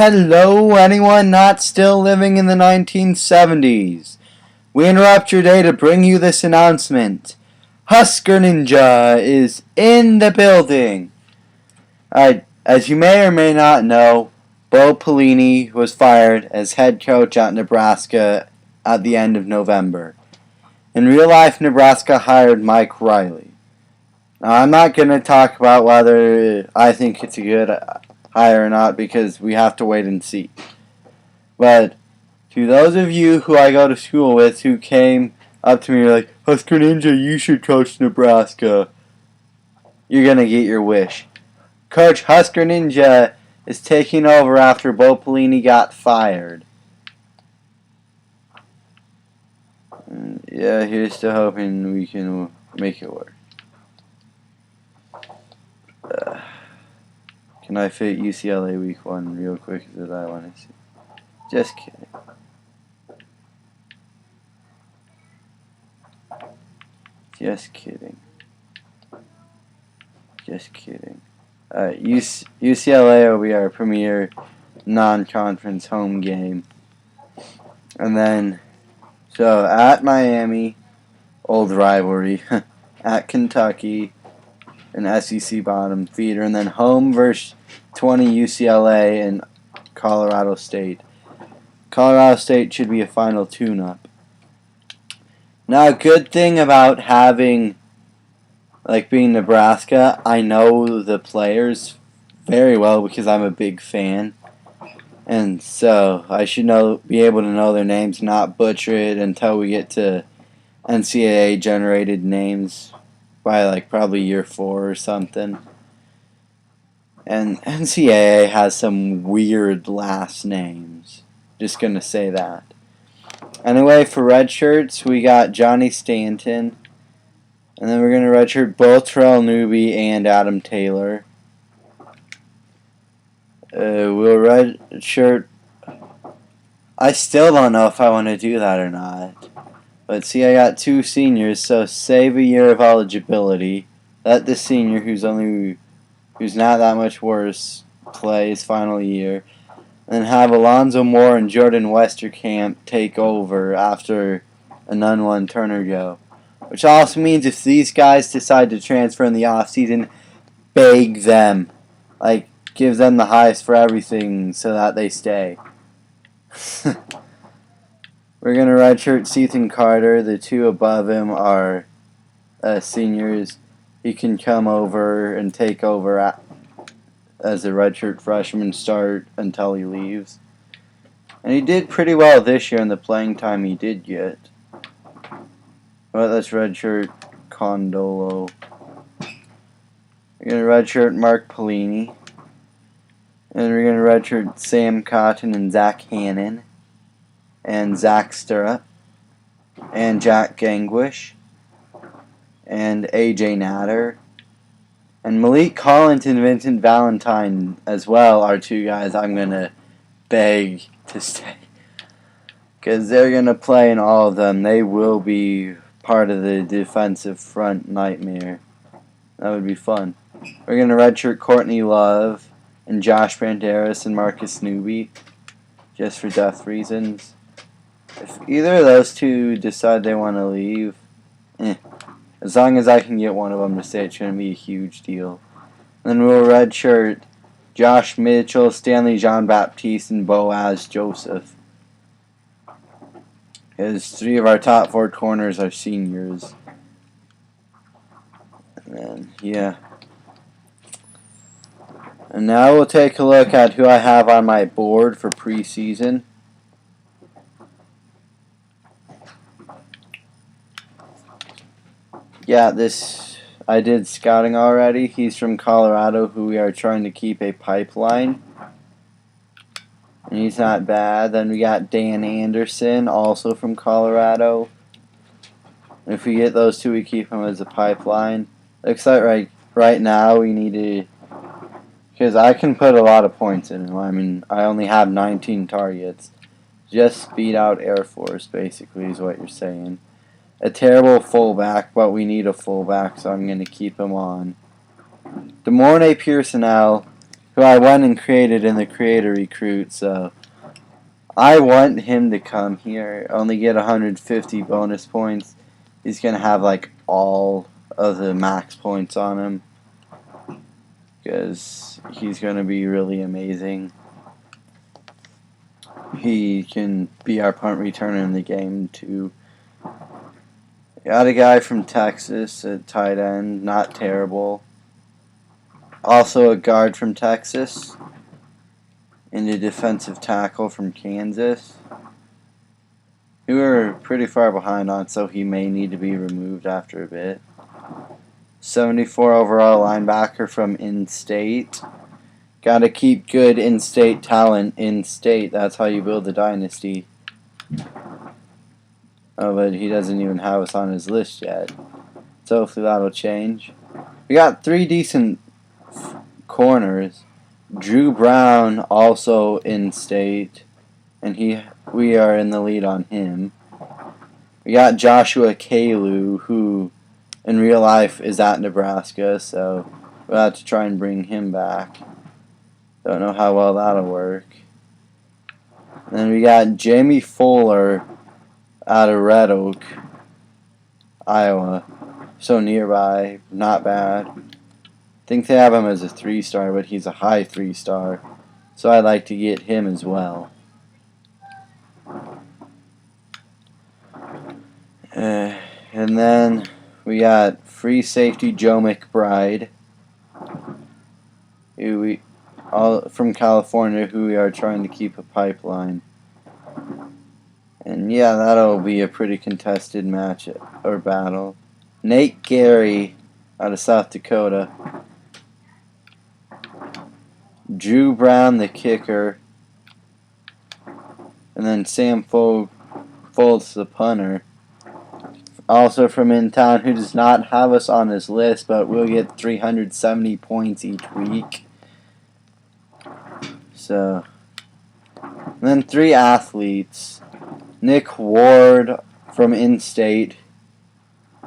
Hello, anyone not still living in the 1970s. We interrupt your day to bring you this announcement. Husker Ninja is in the building. As you may or may not know, Bo Pelini was fired as head coach at Nebraska at the end of November. In real life, Nebraska hired Mike Riley. Now, I'm not going to talk about whether I think it's a good hire or not because we have to wait and see. But to those of you who I go to school with who came up to me and were like, Husker Ninja, you should coach Nebraska, you're going to get your wish. Coach Husker Ninja is taking over after Bo Pelini got fired. Yeah, here's to hoping we can make it work. Can I fit UCLA week 1 real quick that I want to see? Just kidding. Just kidding. Just kidding. UCLA will be our premier non-conference home game. And then, so at Miami, old rivalry. At Kentucky, an SEC bottom feeder. And then home versus 20 UCLA and Colorado State. Colorado State should be a final tune-up. Now, a good thing about having, being Nebraska, I know the players very well because I'm a big fan. And so I should be able to know their names, not butcher it until we get to NCAA-generated names by probably year 4 or something. And NCAA has some weird last names. Just going to say that. Anyway, for red shirts, we got Johnny Stanton. And then we're going to redshirt both Terrell Newby and Adam Taylor. We'll redshirt. I still don't know if I want to do that or not. But see, I got 2 seniors, so save a year of eligibility. Let the senior, who's not that much worse, play his final year. And have Alonzo Moore and Jordan Westerkamp take over after a Nunn Turner go. Which also means if these guys decide to transfer in the offseason, beg them. Give them the highest for everything so that they stay. We're going to redshirt Ethan Carter. The 2 above him are seniors. He can come over and take over as a redshirt freshman start until he leaves. And he did pretty well this year in the playing time he did get. Well, that's redshirt Condolo. We're going to redshirt Mark Pelini. And we're going to redshirt Sam Cotton and Zach Hannon. And Zach Stirrup. And Jack Gangwish. And AJ Natter. And Malik Collins and Vincent Valentine as well are 2 guys I'm going to beg to stay. Because they're going to play in all of them. They will be part of the defensive front nightmare. That would be fun. We're going to redshirt Courtney Love and Josh Banderas and Marcus Newby. Just for depth reasons. If either of those 2 decide they want to leave, as long as I can get one of them to stay, it's going to be a huge deal. Then we'll redshirt Josh Mitchell, Stanley Jean-Baptiste, and Boaz Joseph. Because 3 of our top 4 corners are seniors. And then, yeah. And now we'll take a look at who I have on my board for preseason. Yeah, I did scouting already. He's from Colorado, who we are trying to keep a pipeline. And he's not bad. Then we got Dan Anderson, also from Colorado. If we get those 2, we keep him as a pipeline. Looks like right now we need to, because I can put a lot of points in him. I mean, I only have 19 targets. Just beat out Air Force, basically, is what you're saying. A terrible fullback, but we need a fullback, so I'm going to keep him on. DeMornay Pearsonell, who I went and created in the creator recruit, so I want him to come here, only get 150 bonus points. He's going to have like all of the max points on him, because he's going to be really amazing. He can be our punt returner in the game too. Got a guy from Texas at tight end, not terrible. Also a guard from Texas, and a defensive tackle from Kansas, who are pretty far behind on, so he may need to be removed after a bit. 74 overall linebacker from in-state. Got to keep good in-state talent in-state. That's how you build a dynasty. Oh, but he doesn't even have us on his list yet. So hopefully that'll change. We got 3 decent corners. Drew Brown also in-state, and we are in the lead on him. We got Joshua Kalu, who in real life is at Nebraska, so we'll have to try and bring him back. Don't know how well that'll work. And then we got Jamie Fuller out of Red Oak, Iowa. So nearby, not bad. I think they have him as a 3-star, but he's a high 3-star. So I'd like to get him as well. And then we got free safety Joe McBride, from California, who we are trying to keep a pipeline. And yeah, that'll be a pretty contested match or battle. Nate Gary out of South Dakota. Drew Brown, the kicker. And then Sam Folds, the punter. Also from in town, who does not have us on his list, but will get 370 points each week. So, and then 3 athletes. Nick Ward from in-state.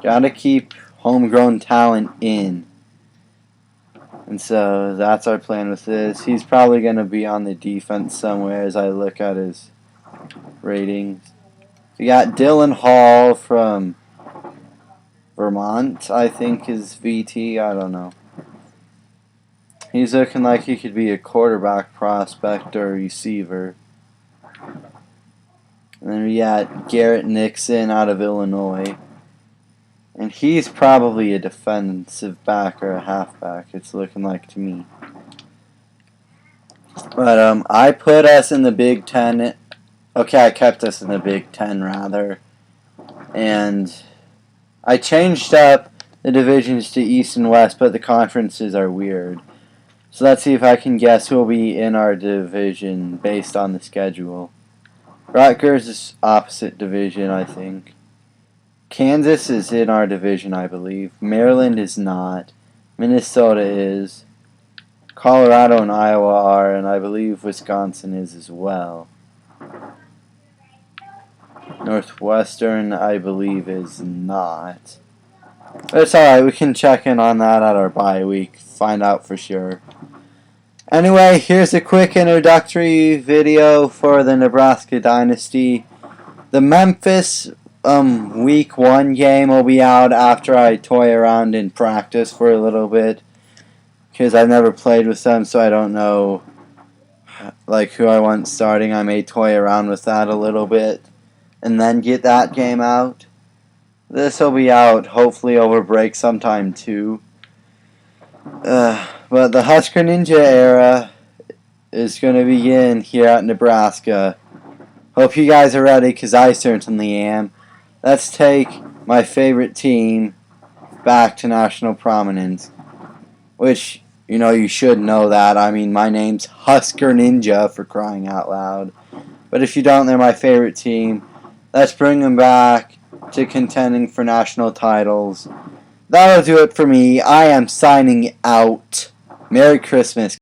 Gotta keep homegrown talent in. And so that's our plan with this. He's probably going to be on the defense somewhere as I look at his ratings. We got Dylan Hall from Vermont, I think is VT. I don't know. He's looking like he could be a quarterback prospect or receiver. And then we got Garrett Nixon out of Illinois. And he's probably a defensive back or a halfback, it's looking like to me. But I put us in the Big Ten. Okay, I kept us in the Big Ten, rather. And I changed up the divisions to East and West, but the conferences are weird. So let's see if I can guess who will be in our division based on the schedule. Rutgers is opposite division, I think. Kansas is in our division, I believe. Maryland is not. Minnesota is. Colorado and Iowa are, and I believe Wisconsin is as well. Northwestern, I believe, is not. But it's alright, we can check in on that at our bye week, find out for sure. Anyway, here's a quick introductory video for the Nebraska Dynasty. The Memphis week 1 game will be out after I toy around in practice for a little bit, because I've never played with them, so I don't know like who I want starting. I may toy around with that a little bit and then get that game out. This will be out hopefully over break sometime too. But the Husker Ninja era is going to begin here at Nebraska. Hope you guys are ready, because I certainly am. Let's take my favorite team back to national prominence. Which, you know, you should know that. I mean, my name's Husker Ninja, for crying out loud. But if you don't, they're my favorite team. Let's bring them back to contending for national titles. That'll do it for me. I am signing out. Merry Christmas.